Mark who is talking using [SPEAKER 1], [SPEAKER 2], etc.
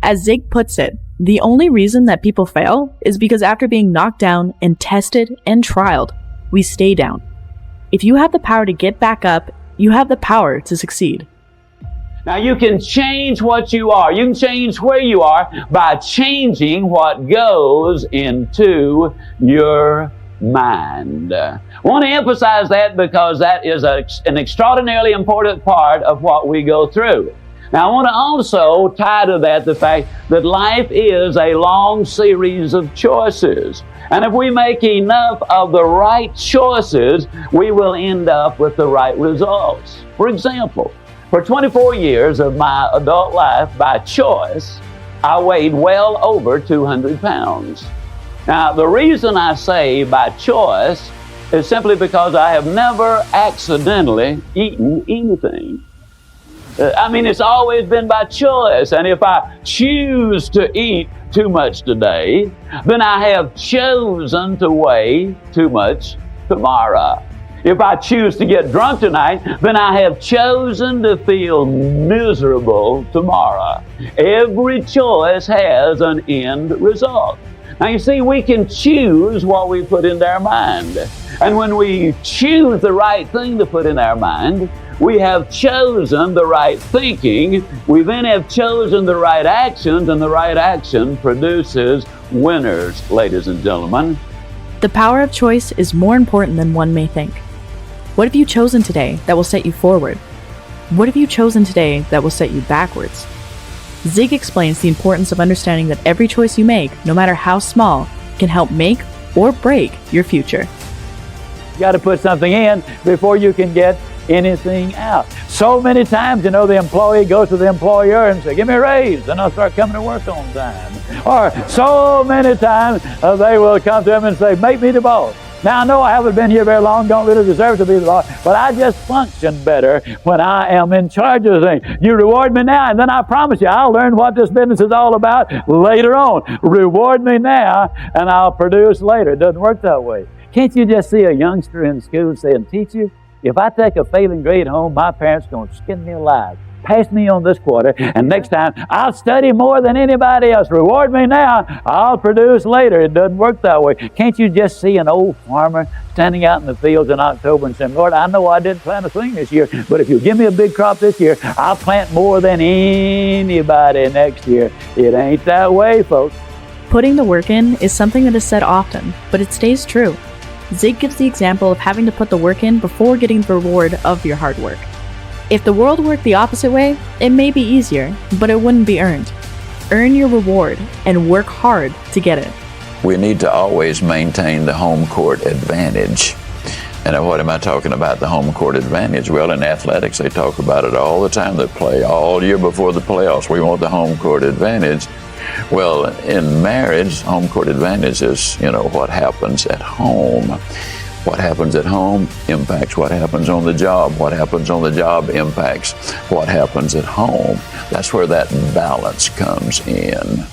[SPEAKER 1] As Zig puts it, the only reason that people fail is because after being knocked down and tested and trialed, we stay down. If you have the power to get back up, you have the power to succeed.
[SPEAKER 2] Now you can change what you are. You can change where you are by changing what goes into your mind. I want to emphasize that because that is an extraordinarily important part of what we go through. Now I want to also tie to that the fact that life is a long series of choices. And if we make enough of the right choices, we will end up with the right results. For example, for 24 years of my adult life, by choice, I weighed well over 200 pounds. Now, the reason I say by choice is simply because I have never accidentally eaten anything. It's always been by choice. And if I choose to eat too much today, then I have chosen to weigh too much tomorrow. If I choose to get drunk tonight, then I have chosen to feel miserable tomorrow. Every choice has an end result. Now you see, we can choose what we put into our mind. And when we choose the right thing to put in our mind, we have chosen the right thinking. We then have chosen the right actions, and the right action produces winners, ladies and gentlemen.
[SPEAKER 1] The power of choice is more important than one may think. What have you chosen today that will set you forward? What have you chosen today that will set you backwards? Zig explains the importance of understanding that every choice you make, no matter how small, can help make or break your future.
[SPEAKER 2] You got to put something in before you can get anything out. So many times, the employee goes to the employer and says, give me a raise, then I'll start coming to work on time. Or so many times they will come to him and say, make me the boss. Now, I know I haven't been here very long, don't really deserve to be the boss, but I just function better when I am in charge of things. You reward me now, and then I promise you, I'll learn what this business is all about later on. Reward me now, and I'll produce later. It doesn't work that way. Can't you just see a youngster in school saying, teacher, if I take a failing grade home, my parents are going to skin me alive. Pass me on this quarter, and next time I'll study more than anybody else. Reward me now, I'll produce later. It doesn't work that way. Can't you just see an old farmer standing out in the fields in October and saying, Lord, I know I didn't plant a thing this year, but if you give me a big crop this year, I'll plant more than anybody next year. It ain't that way, folks.
[SPEAKER 1] Putting the work in is something that is said often, but it stays true. Zig gives the example of having to put the work in before getting the reward of your hard work. If the world worked the opposite way, it may be easier, but it wouldn't be earned. Earn your reward and work hard to get it.
[SPEAKER 3] We need to always maintain the home court advantage. And what am I talking about, the home court advantage? Well, in athletics, they talk about it all the time. They play all year before the playoffs. We want the home court advantage. Well, in marriage, home court advantage is, what happens at home. What happens at home impacts what happens on the job. What happens on the job impacts what happens at home. That's where that balance comes in.